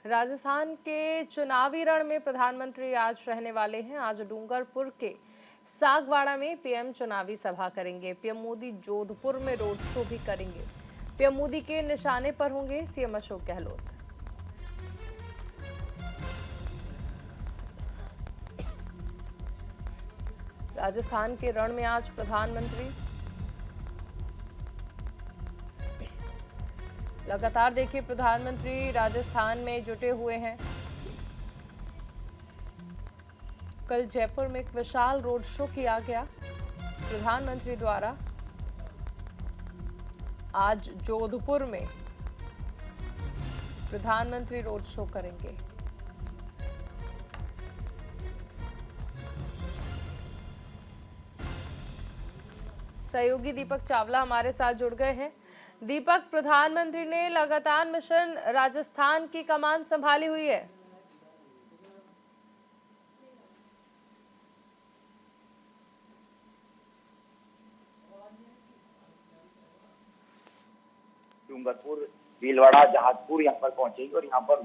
राजस्थान के चुनावी रण में प्रधानमंत्री आज रहने वाले हैं। आज डूंगरपुर के सागवाड़ा में पीएम चुनावी सभा करेंगे। पीएम मोदी जोधपुर में रोड शो भी करेंगे। पीएम मोदी के निशाने पर होंगे सीएम अशोक गहलोत। राजस्थान के रण में आज प्रधानमंत्री लगातार देखिए प्रधानमंत्री राजस्थान में जुटे हुए हैं। कल जयपुर में एक विशाल रोड शो किया गया प्रधानमंत्री द्वारा। आज जोधपुर में प्रधानमंत्री रोड शो करेंगे। सहयोगी दीपक चावला हमारे साथ जुड़ गए हैं। दीपक, प्रधानमंत्री ने लगातार मिशन राजस्थान की कमान संभाली हुई है। डूंगरपुर, भीलवाड़ा, जहाजपुर यहाँ पर पहुंचेंगे और यहाँ पर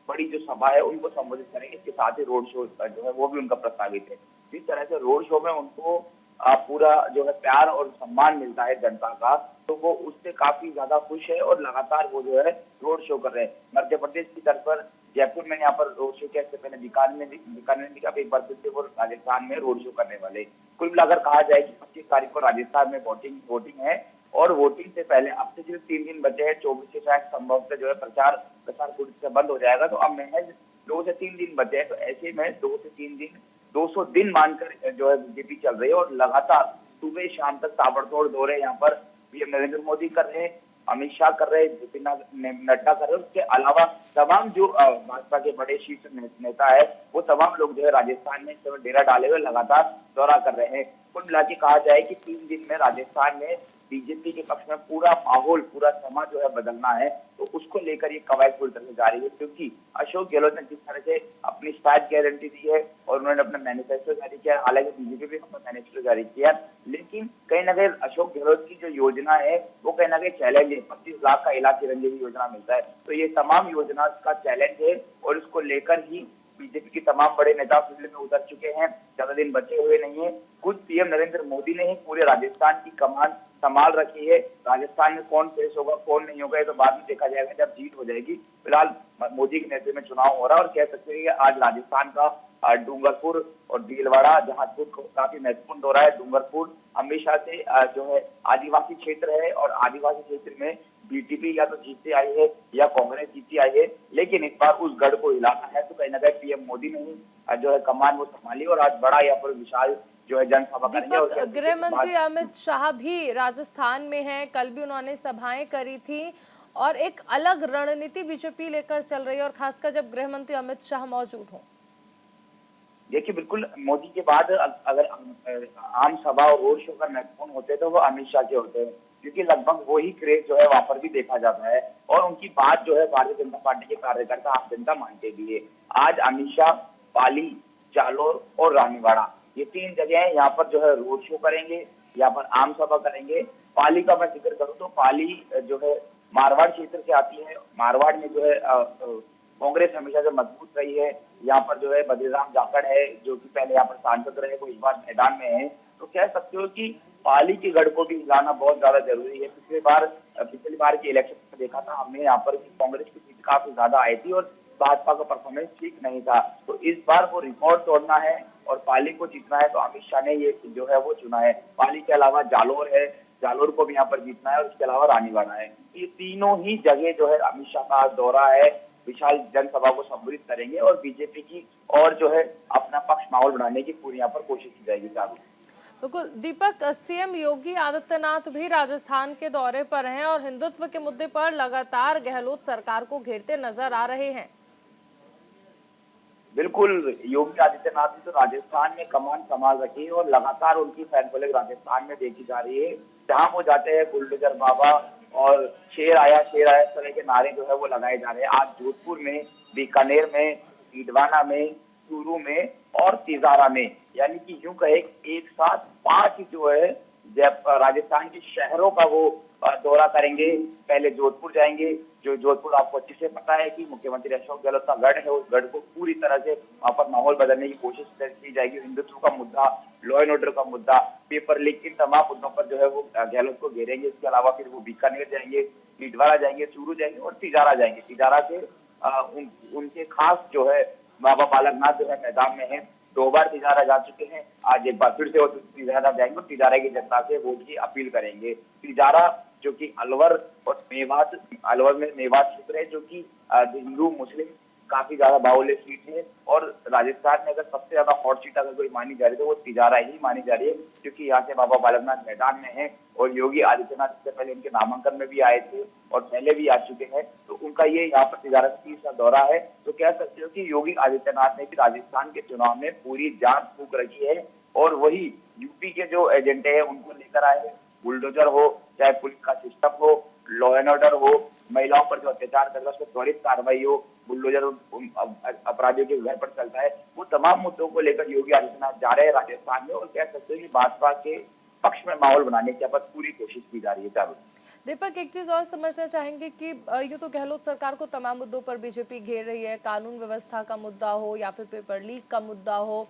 बड़ी जो सभा है उनको संबोधित करेंगे। इसके साथ ही रोड शो जो है वो भी उनका प्रस्तावित है। जिस तरह से रोड शो में उनको पूरा जो है प्यार और सम्मान मिलता है जनता का, तो वो उससे काफी ज्यादा खुश है और लगातार वो जो है रोड शो कर रहे हैं। मध्य प्रदेश की तर्ज पर जयपुर में यहाँ पर रोड शो किया, इससे पहले बीकानेर में एक बार फिर से वो राजस्थान में रोड शो करने वाले। कुल मिलाकर कहा जाए कि 25 तारीख को राजस्थान में वोटिंग है और वोटिंग से पहले अब से सिर्फ 3 दिन बचे हैं। 24 से शायद संभव से जो है प्रचार प्रसार पूरी से बंद हो जाएगा, तो अब महज 2 से 3 दिन बचे हैं। तो ऐसे में 2 से 3 दिन 200 दिन मानकर जो है बीजेपी चल रही है और लगातार सुबह शाम तक ताबड़तोड़ दौरे यहाँ पर पीएम नरेंद्र मोदी कर रहे हैं, अमित शाह कर रहे हैं, जेपी नड्डा कर रहे हैं। उसके अलावा तमाम जो भाजपा के बड़े शीर्ष नेता है वो तमाम लोग जो है राजस्थान में इस समय डेरा डाले हुए लगातार दौरा कर रहे हैं। कुल मिला के कहा जाए कि 3 दिन में राजस्थान में बीजेपी के पक्ष में पूरा माहौल, पूरा समाज जो है बदलना है, तो उसको लेकर ये कवायद पूरी तरह से जारी है। क्योंकि अशोक गहलोत ने जिस तरह से अपनी स्टार्ट गारंटी दी है और उन्होंने अपना मैनिफेस्टो जारी किया, हालांकि बीजेपी भी अपना मैनिफेस्टो जारी किया, लेकिन कहीं ना कहीं अशोक गहलोत की जो योजना है वो कहीं ना कहीं चैलेंज है। 25 लाख का इलाज चिरंजीवी योजना मिलता है, तो ये तमाम योजना का चैलेंज है और इसको लेकर ही बीजेपी के तमाम बड़े नेता फील्ड में उतर चुके हैं। ज्यादा दिन बचे हुए नहीं है। खुद पीएम नरेंद्र मोदी ने ही पूरे राजस्थान की कमान संभाल रखी है। राजस्थान में कौन पेश होगा कौन नहीं होगा ये तो बाद में देखा जाएगा जब जीत हो जाएगी। फिलहाल मोदी के नेतृत्व में चुनाव हो रहा है और कह सकते हैं कि आज राजस्थान का डूंगरपुर और भीलवाड़ा, जहाजपुर को काफी महत्वपूर्ण दौरा है। डूंगरपुर हमेशा से जो है आदिवासी क्षेत्र है और आदिवासी क्षेत्र में बीजेपी या तो जीतती आई है या कांग्रेस जीतती आई है, लेकिन इस बार उस गढ़ को हिलाना है तो कहीं ना कहीं पीएम मोदी ने ही जो है कमान वो संभाली और आज बड़ा यहाँ पर विशाल जो है जनसभा करेंगे। दीपक, गृह मंत्री अमित शाह भी राजस्थान में हैं। कल भी उन्होंने सभाएं करी थी और एक अलग रणनीति बीजेपी लेकर चल रही है और खासकर जब गृह मंत्री अमित शाह मौजूद हों। देखिए, बिल्कुल मोदी के बाद अगर आम सभा और रोड शो का महत्वपूर्ण होते हैं तो वो अमित शाह के होते हैं, क्योंकि लगभग वही क्रेज जो है वहां पर भी देखा जाता है और उनकी बात जो है भारतीय जनता पार्टी के कार्यकर्ता आम जनता मानते भी है। आज अमित शाह पाली, जालोर और रानीवाड़ा ये 3 जगह यहाँ पर जो है रोड शो करेंगे, यहाँ पर आम सभा करेंगे। पाली का मैं जिक्र करूँ तो पाली जो है मारवाड़ क्षेत्र से आती है। मारवाड़ में जो है कांग्रेस हमेशा से मजबूत रही है। यहाँ पर जो है बद्रीराम जाखड़ है जो कि पहले यहाँ पर सांसद रहे, वो इस बार मैदान में है। तो कह सकते हो कि पाली के गढ़ को भी हिलाना बहुत ज्यादा जरूरी है। पिछली बार के इलेक्शन में देखा था हमने यहाँ पर कांग्रेस की सीट काफी ज्यादा आई थी और भाजपा का परफॉर्मेंस ठीक नहीं था। तो इस बार वो रिकॉर्ड तोड़ना है और पाली को जीतना है, तो अमित शाह ने ये जो है वो चुना है। पाली के अलावा जालोर है, जालोर को भी यहाँ पर जीतना है और इसके अलावा रानीवाड़ा है। ये तीनों ही जगह जो है अमित शाह का दौरा है, विशाल जनसभा को संबोधित करेंगे और बीजेपी की और जो है अपना पक्ष माहौल बढ़ाने की पूरी यहाँ पर कोशिश की जाएगी। बिल्कुल दीपक, सीएम योगी आदित्यनाथ भी राजस्थान के दौरे पर हैं और हिंदुत्व के मुद्दे पर लगातार गहलोत सरकार को घेरते नजर आ रहे हैं। बिल्कुल, योगी आदित्यनाथ ने तो राजस्थान में कमान संभाल रखी है और लगातार उनकी फैन फॉलोइंग राजस्थान में देखी जा रही है। जहां वो जाते हैं बुलडोजर बाबा और शेर आया इस तरह के नारे जो है वो लगाए जा रहे हैं। आज जोधपुर में, बीकानेर में, डीडवाना में, चूरू में और तिजारा में, यानी कि यूं कहे एक साथ 5 जो है राजस्थान के शहरों का वो दौरा करेंगे। पहले जोधपुर जाएंगे, जो जोधपुर आपको अच्छे से पता है कि मुख्यमंत्री अशोक गहलोत का गढ़ है, उस गढ़ को पूरी तरह से वहाँ पर माहौल बदलने की कोशिश की जाएगी। हिंदुत्व का मुद्दा, लॉ एंड ऑर्डर का मुद्दा, पेपर लीक, इन तमाम मुद्दों पर जो है वो गहलोत को घेरेंगे। इसके अलावा फिर वो बीकानेर जाएंगे, छिंदवाड़ा जाएंगे, चूरू जाएंगे और तिजारा जाएंगे। तिजारा से उनके खास जो है बाबा बालकनाथ जो है मैदान में है, 2 बार तिजारा जा चुके हैं, आज एक बार फिर से वो तिजारा जाएंगे और तिजारा की जनता से वोट की अपील करेंगे। तिजारा जो कि अलवर और मेवात, अलवर में मेवात क्षेत्र है जो कि हिंदू मुस्लिम काफी ज्यादा बाहुल्य सीट है, और राजस्थान में अगर सबसे ज्यादा हॉट सीट अगर कोई मानी जा रही है तो वो तिजारा ही मानी जा रही है, क्योंकि यहाँ से बाबा बालकनाथ मैदान में है और योगी आदित्यनाथ इससे पहले इनके नामांकन में भी आए थे और पहले भी आ चुके हैं, तो उनका ये यहाँ पर तिजारा का तीसरा दौरा है। तो कह सकते हो कि योगी आदित्यनाथ ने भी राजस्थान के चुनाव में पूरी जान फूंक रखी है, और वही यूपी के जो एजेंडे हैं उनको लेकर आए हैं। बुलडोजर हो, चाहे पुलिस का सिस्टम हो, लॉ एंड ऑर्डर हो, महिलाओं पर जो अत्याचार कर रहा है उस पर त्वरित कार्रवाई हो, बुलडोजर अपराधियों के घर पर चलता है, वो तमाम मुद्दों को लेकर योगी आदित्यनाथ जा रहे हैं राजस्थान में, और कह सकते हैं कि भाजपा के पक्ष में माहौल बनाने की अब पूरी कोशिश की जा रही है। चारों दीपक, एक चीज और समझना चाहेंगे कि यूँ तो गहलोत सरकार को तमाम मुद्दों पर बीजेपी घेर रही है, कानून व्यवस्था का मुद्दा हो या फिर पेपर लीक का मुद्दा हो,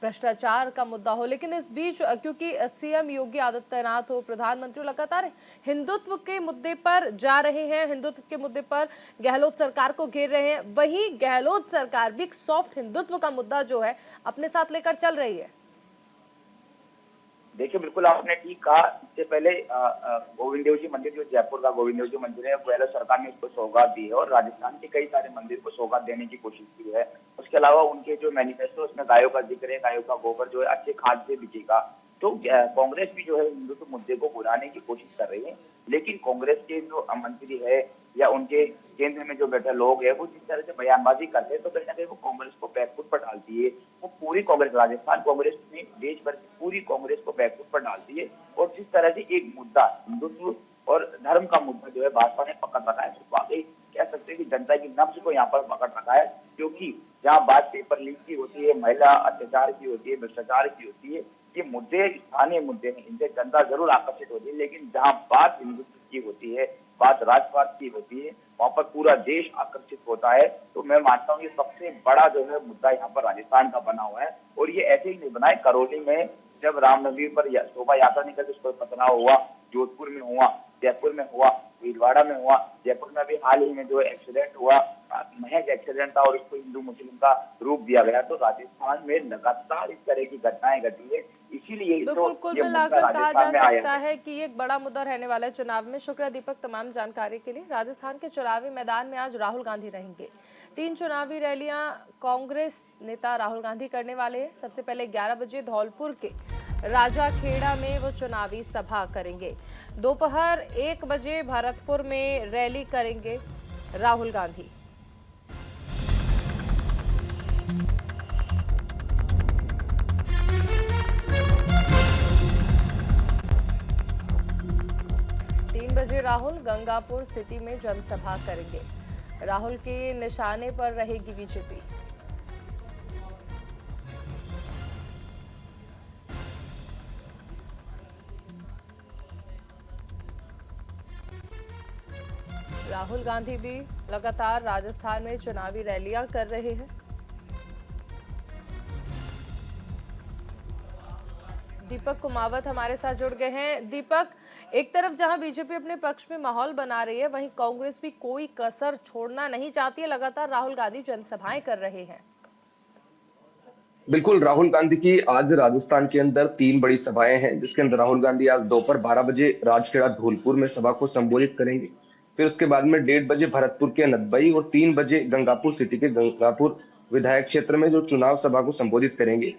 भ्रष्टाचार का मुद्दा हो, लेकिन इस बीच क्योंकि सीएम योगी आदित्यनाथ हो, प्रधानमंत्री लगातार हिंदुत्व के मुद्दे पर जा रहे हैं, हिंदुत्व के मुद्दे पर गहलोत सरकार को घेर रहे हैं, वहीं गहलोत सरकार भी एक सॉफ्ट हिंदुत्व का मुद्दा जो है अपने साथ लेकर चल रही है। देखिए, बिल्कुल आपने ठीक कहा। इससे पहले गोविंद देव जी मंदिर, जो जयपुर का गोविंद देव जी मंदिर है, पहले सरकार ने उसको सौगात दी है और राजस्थान के कई सारे मंदिर को सौगात देने की कोशिश की है। उसके अलावा उनके जो मैनिफेस्टो उसमें गायों का जिक्र है, गायों का गोबर जो है अच्छे खाद से बिकेगा। तो कांग्रेस भी जो है हिंदुत्व मुद्दे को बुलाने की कोशिश कर रही है, लेकिन कांग्रेस के जो मंत्री है या उनके केंद्र में जो बैठे लोग हैं वो जिस तरह से बयानबाजी करते हैं, तो कहीं ना कहीं वो कांग्रेस को बैकफुट पर डालती है। वो पूरी कांग्रेस, राजस्थान कांग्रेस में देश भर की पूरी कांग्रेस को बैकफुट पर डालती है, और जिस तरह से एक मुद्दा हिंदुत्व और धर्म का मुद्दा जो है भाजपा ने पकड़ रखा है, तो वाकई कह सकते हैं कि जनता की नब्ज को यहाँ पर पकड़ रखा है। क्योंकि जहाँ बात पेपर लीक की होती है, महिला अत्याचार की होती है, भ्रष्टाचार की होती है, ये मुद्दे स्थानीय मुद्दे हैं, इनसे जनता जरूर आकर्षित होती है, लेकिन जहाँ बात हिंदुत्व की होती है, बात राष्ट्रवाद की होती है, वहाँ पर पूरा देश आकर्षित होता है। तो मैं मानता हूँ ये सबसे बड़ा जो है मुद्दा यहाँ पर राजस्थान का बना हुआ है, और ये ऐसे ही नहीं बना है। करौली में जब रामनवमी पर शोभा यात्रा निकल उस पर पथराव हुआ, जोधपुर में हुआ, जयपुर में हुआ, भीलवाड़ा में हुआ, जयपुर में भी हाल ही में जो एक्सीडेंट हुआ, महज एक्सीडेंट था और इसको हिंदू मुस्लिम का रूप दिया गया। तो राजस्थान में लगातार इस तरह की घटनाएं घटी है, इसीलिए बिल्कुल कुल मिलाकर कहा जा सकता है कि एक बड़ा मुद्दा रहने वाला है चुनाव में। शुक्रिया दीपक तमाम जानकारी के लिए। राजस्थान के चुनावी मैदान में आज राहुल गांधी रहेंगे। 3 चुनावी रैलियां कांग्रेस नेता राहुल गांधी करने वाले हैं। सबसे पहले 11 बजे धौलपुर के राजाखेड़ा में वो चुनावी सभा करेंगे। दोपहर 1 बजे भरतपुर में रैली करेंगे राहुल गांधी। बजे राहुल गंगापुर सिटी में जनसभा करेंगे। राहुल के निशाने पर रहेगी बीजेपी। राहुल गांधी भी लगातार राजस्थान में चुनावी रैलियां कर रहे हैं। दीपक कुमावत हमारे साथ जुड़ गए हैं। दीपक, एक तरफ जहां बीजेपी अपने पक्ष में माहौल बना रही है, वहीं कांग्रेस भी कोई कसर छोड़ना नहीं चाहती है। लगातार राहुल गांधी जनसभाएं कर रहे हैं। बिल्कुल, राहुल गांधी की आज राजस्थान के अंदर 3 बड़ी सभाएं हैं, जिसके अंदर राहुल गांधी आज दोपहर 12 बजे राजखेड़ा धौलपुर में सभा को संबोधित करेंगे। फिर उसके बाद में 1:30 बजे भरतपुर के नदबई और 3 बजे गंगापुर सिटी के गंगापुर विधायक क्षेत्र में जो चुनाव सभा को संबोधित करेंगे।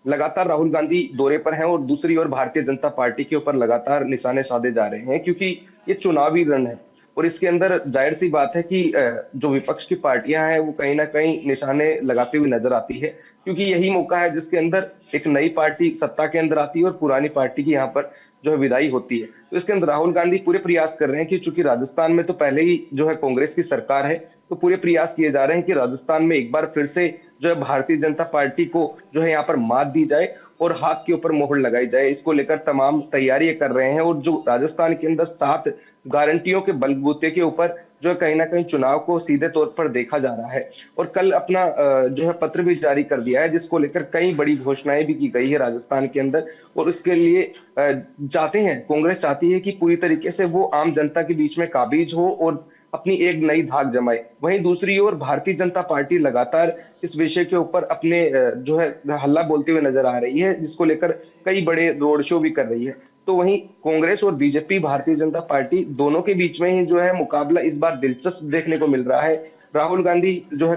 लगातार राहुल गांधी दौरे पर हैं और दूसरी ओर भारतीय जनता पार्टी के ऊपर लगातार निशाने साधे जा रहे हैं, क्योंकि ये चुनावी रण है और इसके अंदर जाहिर सी बात है कि जो विपक्ष की पार्टियां हैं वो कहीं ना कहीं निशाने लगाती हुई नजर आती है, क्योंकि यही मौका है जिसके अंदर एक नई पार्टी सत्ता के अंदर आती है और पुरानी पार्टी की यहाँ पर जो है विदाई होती है। तो इसके अंदर राहुल गांधी पूरे प्रयास कर रहे हैं कि चूंकि राजस्थान में तो पहले ही जो है कांग्रेस की सरकार है, तो पूरे प्रयास किए जा रहे हैं कि राजस्थान में एक बार फिर से जो है भारतीय जनता पार्टी को जो है यहाँ पर मात दी जाए और हाथ के ऊपर मोहर लगाई जाए, इसको लेकर तमाम तैयारियां कर रहे हैं। और जो राजस्थान के अंदर 7 गारंटियों के बलबूते के ऊपर जो है कहीं ना कहीं चुनाव को सीधे तौर पर देखा जा रहा है। और कल अपना जो है पत्र भी जारी कर दिया है, जिसको लेकर कई बड़ी घोषणाएं भी की गई है राजस्थान के अंदर। और उसके लिए चाहते हैं, कांग्रेस चाहती है कि पूरी तरीके से वो आम जनता के बीच में काबिज हो और अपनी एक नई धाक जमाए। वहीं दूसरी ओर भारतीय जनता पार्टी लगातार इस विषय के ऊपर अपने जो है हल्ला बोलते हुए नजर आ रही है, जिसको लेकर कई बड़े रोड शो भी कर रही है। तो वहीं कांग्रेस और बीजेपी, भारतीय जनता पार्टी, दोनों के बीच में ही जो है मुकाबला इस बार दिलचस्प देखने को मिल रहा है। राहुल गांधी जो है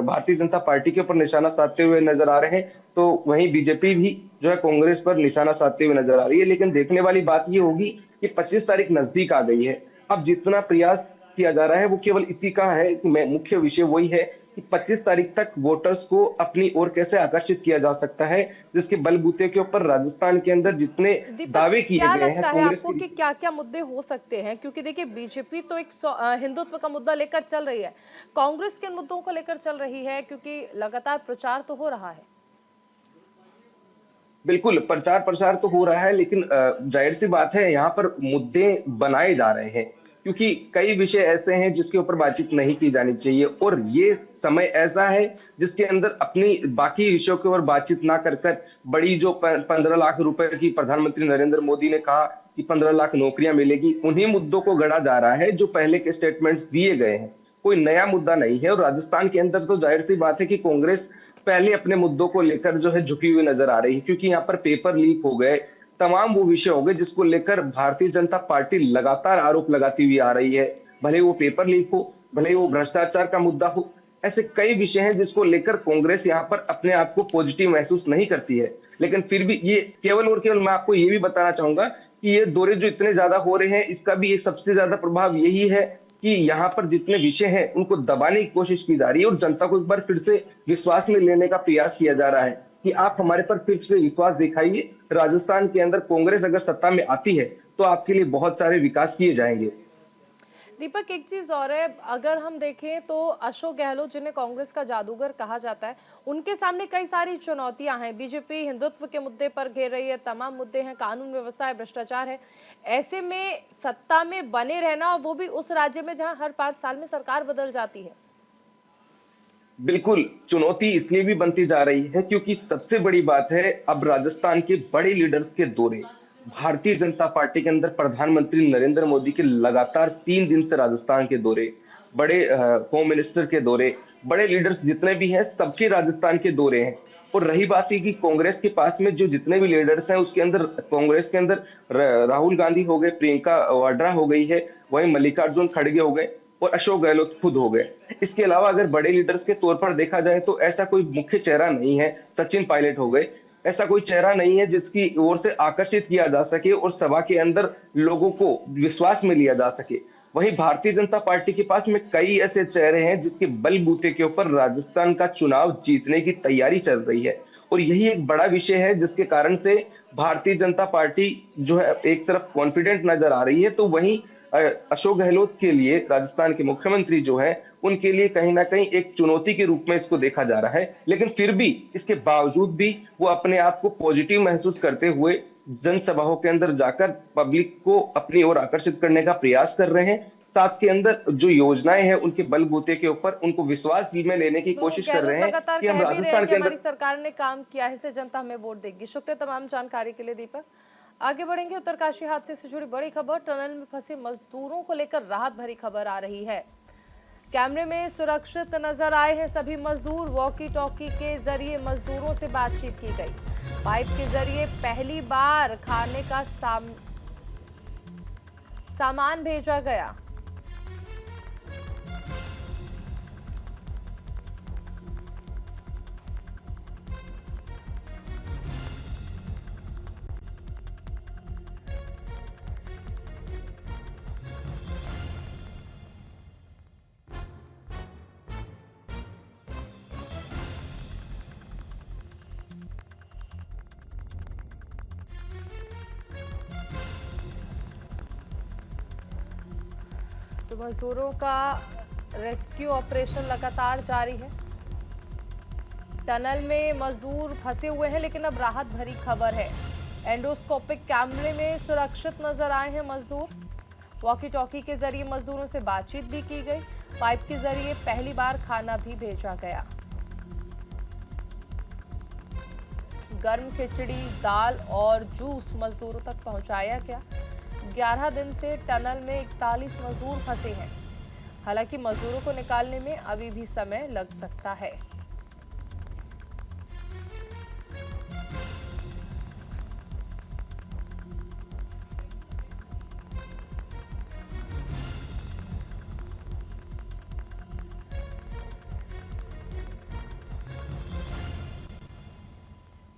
भारतीय जनता पार्टी के ऊपर निशाना साधते हुए नजर आ रहे हैं, तो वहीं बीजेपी भी जो है कांग्रेस पर निशाना साधते हुए नजर आ रही है। लेकिन देखने वाली बात ये होगी कि 25 तारीख नजदीक आ गई है। अब जितना प्रयास किया जा रहा है वो केवल इसी का है कि मुख्य विषय वही है कि 25 तारीख तक वोटर्स को अपनी ओर कैसे आकर्षित किया जा सकता है, जिसके बलबूते के ऊपर राजस्थान के अंदर जितने दावे किए गए हैं क्या लगता है आपको कि क्या क्या मुद्दे हो सकते हैं? क्योंकि देखिए बीजेपी तो एक हिंदुत्व का मुद्दा लेकर चल रही है, कांग्रेस किन मुद्दों को लेकर चल रही है? क्योंकि लगातार प्रचार तो हो रहा है। बिल्कुल, प्रचार तो हो रहा है, लेकिन जाहिर सी बात है यहाँ पर मुद्दे बनाए जा रहे हैं, क्योंकि कई विषय ऐसे हैं जिसके ऊपर बातचीत नहीं की जानी चाहिए। और ये समय ऐसा है जिसके अंदर अपनी बाकी विषयों के ऊपर बातचीत ना कर कर बड़ी जो 15 लाख रुपए की प्रधानमंत्री नरेंद्र मोदी ने कहा कि 15 लाख नौकरियां मिलेगी, उन्हीं मुद्दों को गढ़ा जा रहा है जो पहले के स्टेटमेंट्स दिए गए हैं। कोई नया मुद्दा नहीं है। और राजस्थान के अंदर तो जाहिर सी बात है कि कांग्रेस पहले अपने मुद्दों को लेकर जो है झुकी हुई नजर आ रही है, क्योंकि यहाँ पर पेपर लीक हो गए, तमाम वो विषय हो गए जिसको लेकर भारतीय जनता पार्टी लगातार आरोप लगाती हुई आ रही है। भले वो पेपर लीक हो, भले वो भ्रष्टाचार का मुद्दा हो, ऐसे कई विषय हैं जिसको लेकर कांग्रेस यहाँ पर अपने आप को पॉजिटिव महसूस नहीं करती है। लेकिन फिर भी ये केवल और केवल मैं आपको ये भी बताना चाहूंगा कि ये दौरे जो इतने ज्यादा हो रहे हैं, इसका भी ये सबसे ज्यादा प्रभाव यही है कि यहाँ पर जितने विषय हैं उनको दबाने की कोशिश की जा रही है और जनता को एक बार फिर से विश्वास में लेने का प्रयास किया जा रहा है कि आप हमारे पर फिर से विश्वास दिखाइए। राजस्थान के अंदर कांग्रेस अगर सत्ता में आती है तो आपके लिए बहुत सारे विकास किए जाएंगे। दीपक, एक चीज और है, अगर हम देखें तो अशोक गहलोत, जिन्हें कांग्रेस का जादूगर कहा जाता है, उनके सामने कई सारी चुनौतियां हैं। बीजेपी हिंदुत्व के मुद्दे पर घेर रही है, तमाम मुद्दे हैं, कानून व्यवस्था है, भ्रष्टाचार है। ऐसे में सत्ता में बने रहना, वो भी उस राज्य में जहां हर 5 साल में सरकार बदल जाती है। बिल्कुल, चुनौती इसलिए भी बनती जा रही है क्योंकि सबसे बड़ी बात है, अब राजस्थान के बड़े लीडर्स के दौरे, भारतीय जनता पार्टी के अंदर प्रधानमंत्री नरेंद्र मोदी के लगातार 3 दिन से राजस्थान के दौरे, बड़े होम मिनिस्टर के दौरे, बड़े लीडर्स जितने भी हैं सबके राजस्थान के दौरे हैं। और रही बात है कि कांग्रेस के पास में जो जितने भी लीडर्स हैं, उसके अंदर कांग्रेस के अंदर राहुल गांधी हो गए, प्रियंका वाड्रा हो गई है, वहीं मल्लिकार्जुन खड़गे हो गए और अशोक गहलोत खुद हो गए। इसके अलावा अगर बड़े लीडर्स के तौर पर देखा जाए तो ऐसा कोई मुख्य चेहरा नहीं है। सचिन पायलट हो गए, ऐसा कोई चेहरा नहीं है जिसकी ओर से आकर्षित किया जा सके और सभा के अंदर लोगों को विश्वास में लिया जा सके। वहीं भारतीय जनता पार्टी के पास में कई ऐसे चेहरे हैं जिसके बलबूते के ऊपर राजस्थान का चुनाव जीतने की तैयारी चल रही है। और यही एक बड़ा विषय है जिसके कारण से भारतीय जनता पार्टी जो है एक तरफ कॉन्फिडेंट नजर आ रही है, तो वहीं अशोक गहलोत के लिए, राजस्थान के मुख्यमंत्री जो है, उनके लिए कहीं ना कहीं एक चुनौती के रूप में इसको देखा जा रहा है। लेकिन फिर भी इसके बावजूद भी वो अपने आप को पॉजिटिव महसूस करते हुए जनसभाओं के अंदर जाकर पब्लिक को अपनी ओर आकर्षित करने का प्रयास कर रहे हैं। साथ के अंदर जो योजनाएं हैं उनके बलबूते के ऊपर उनको विश्वास में लेने की कोशिश कर रहे हैं कि हम राजस्थान के अंदर, हमारी सरकार ने काम किया है, इसलिए जनता हमें वोट देगी। शुक्रिया तमाम जानकारी के लिए दीपक। आगे बढ़ेंगे, उत्तरकाशी हादसे से जुड़ी बड़ी खबर, टनल में फंसे मजदूरों को लेकर राहत भरी खबर आ रही है। कैमरे में सुरक्षित नजर आए हैं सभी मजदूर। वॉकी टॉकी के जरिए मजदूरों से बातचीत की गई। पाइप के जरिए पहली बार खाने का सामान भेजा गया। तो मजदूरों का रेस्क्यू ऑपरेशन लगातार जारी है। टनल में मजदूर फंसे हुए हैं, लेकिन अब राहत भरी खबर है। एंडोस्कोपिक कैमरे में सुरक्षित नजर आए हैं मजदूर। वॉकी टॉकी के जरिए मजदूरों से बातचीत भी की गई। पाइप के जरिए पहली बार खाना भी भेजा गया। गर्म खिचड़ी, दाल और जूस मजदूरों तक पहुंचाया गया। 11 दिन से टनल में 41 मजदूर फंसे हैं। हालांकि मजदूरों को निकालने में अभी भी समय लग सकता है।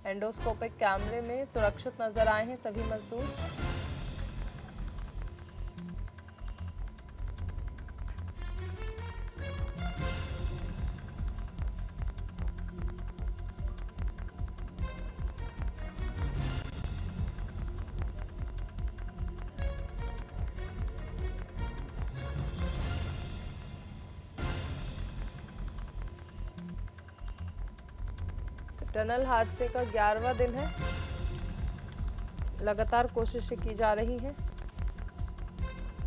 एंडोस्कोपिक कैमरे में सुरक्षित नजर आए हैं सभी मजदूर। टनल हादसे का 11वां दिन है। लगातार कोशिशें की जा रही हैं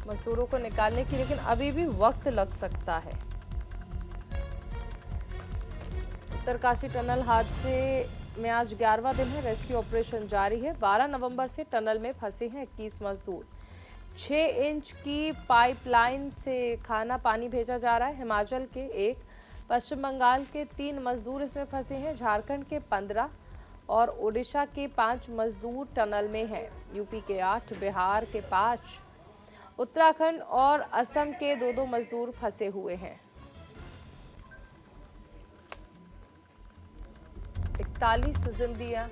मजदूरों को निकालने की, लेकिन अभी भी वक्त लग सकता है। उत्तरकाशी टनल हादसे में आज 11वां दिन है। रेस्क्यू ऑपरेशन जारी है। 12 नवंबर से टनल में फंसे हैं 21 मजदूर। 6 इंच की पाइपलाइन से खाना पानी भेजा जा रहा है। हिमाचल के 1, पश्चिम बंगाल के 3 मजदूर इसमें फंसे हैं। झारखंड के 15 और ओडिशा के 5 मजदूर टनल में हैं। यूपी के 8, बिहार के 5, उत्तराखंड और असम के 2-2 मजदूर फंसे हुए हैं। 41 जिंदगियां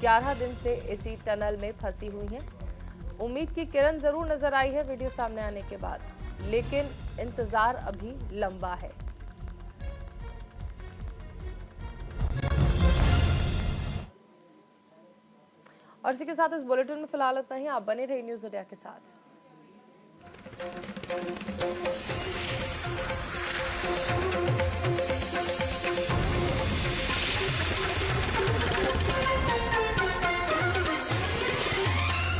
11 दिन से इसी टनल में फंसी हुई हैं। उम्मीद की किरण जरूर नजर आई है वीडियो सामने आने के बाद, लेकिन इंतजार अभी लंबा है। और इसी के साथ इस बुलेटिन में फिलहाल इतना ही। आप बने रहिए न्यूज़ इंडिया के साथ।